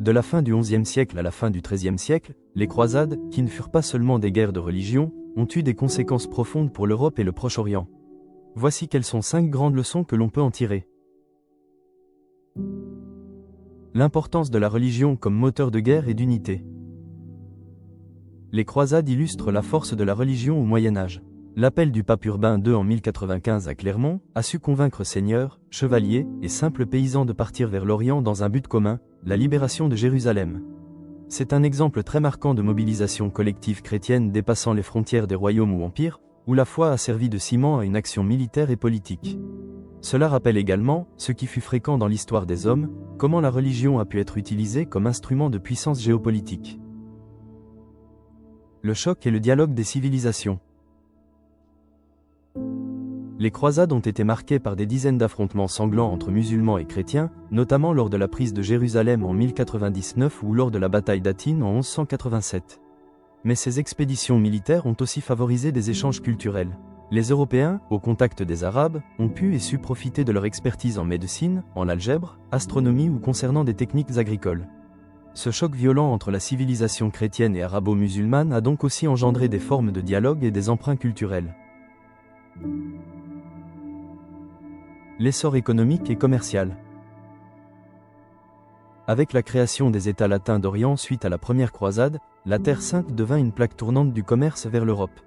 De la fin du XIe siècle à la fin du XIIIe siècle, les croisades, qui ne furent pas seulement des guerres de religion, ont eu des conséquences profondes pour l'Europe et le Proche-Orient. Voici quelles sont 5 grandes leçons que l'on peut en tirer. L'importance de la religion comme moteur de guerre et d'unité. Les croisades illustrent la force de la religion au Moyen-Âge. L'appel du pape Urbain II en 1095 à Clermont a su convaincre seigneurs, chevaliers et simples paysans de partir vers l'Orient dans un but commun, la libération de Jérusalem. C'est un exemple très marquant de mobilisation collective chrétienne dépassant les frontières des royaumes ou empires, où la foi a servi de ciment à une action militaire et politique. Cela rappelle également, ce qui fut fréquent dans l'histoire des hommes, comment la religion a pu être utilisée comme instrument de puissance géopolitique. Le choc et le dialogue des civilisations. Les croisades ont été marquées par des dizaines d'affrontements sanglants entre musulmans et chrétiens, notamment lors de la prise de Jérusalem en 1099 ou lors de la bataille d'Hattin en 1187. Mais ces expéditions militaires ont aussi favorisé des échanges culturels. Les Européens, au contact des Arabes, ont pu et su profiter de leur expertise en médecine, en algèbre, astronomie ou concernant des techniques agricoles. Ce choc violent entre la civilisation chrétienne et arabo-musulmane a donc aussi engendré des formes de dialogue et des emprunts culturels. L'essor économique et commercial. Avec la création des États latins d'Orient suite à la première croisade, la Terre Sainte devint une plaque tournante du commerce vers l'Europe.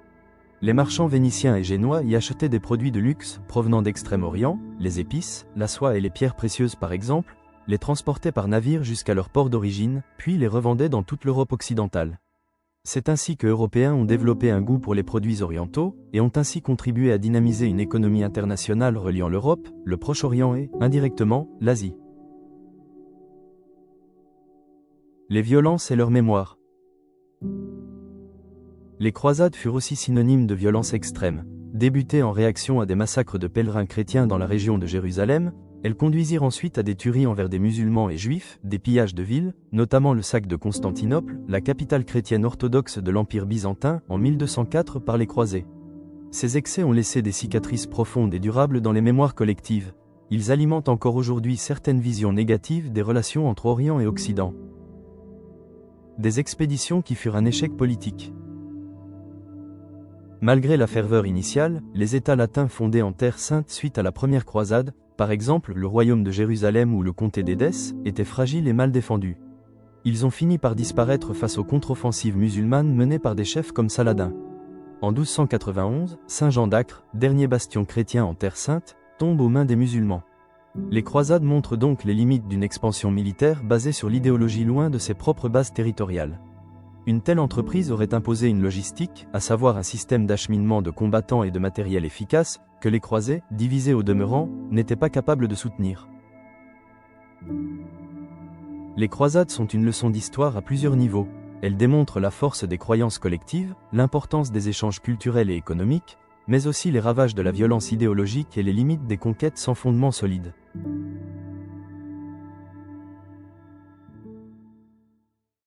Les marchands vénitiens et génois y achetaient des produits de luxe provenant d'Extrême-Orient, les épices, la soie et les pierres précieuses par exemple, les transportaient par navire jusqu'à leur port d'origine, puis les revendaient dans toute l'Europe occidentale. C'est ainsi que Européens ont développé un goût pour les produits orientaux, et ont ainsi contribué à dynamiser une économie internationale reliant l'Europe, le Proche-Orient et, indirectement, l'Asie. Les violences et leur mémoire. Les croisades furent aussi synonymes de violence extrême. Débutées en réaction à des massacres de pèlerins chrétiens dans la région de Jérusalem, elles conduisirent ensuite à des tueries envers des musulmans et juifs, des pillages de villes, notamment le sac de Constantinople, la capitale chrétienne orthodoxe de l'Empire byzantin, en 1204 par les croisés. Ces excès ont laissé des cicatrices profondes et durables dans les mémoires collectives. Ils alimentent encore aujourd'hui certaines visions négatives des relations entre Orient et Occident. Des expéditions qui furent un échec politique. Malgré la ferveur initiale, les États latins fondés en Terre Sainte suite à la première croisade, par exemple le royaume de Jérusalem ou le comté d'Édesse, étaient fragiles et mal défendus. Ils ont fini par disparaître face aux contre-offensives musulmanes menées par des chefs comme Saladin. En 1291, Saint-Jean d'Acre, dernier bastion chrétien en Terre Sainte, tombe aux mains des musulmans. Les croisades montrent donc les limites d'une expansion militaire basée sur l'idéologie loin de ses propres bases territoriales. Une telle entreprise aurait imposé une logistique, à savoir un système d'acheminement de combattants et de matériel efficace, que les croisés, divisés au demeurant, n'étaient pas capables de soutenir. Les croisades sont une leçon d'histoire à plusieurs niveaux. Elles démontrent la force des croyances collectives, l'importance des échanges culturels et économiques, mais aussi les ravages de la violence idéologique et les limites des conquêtes sans fondement solide.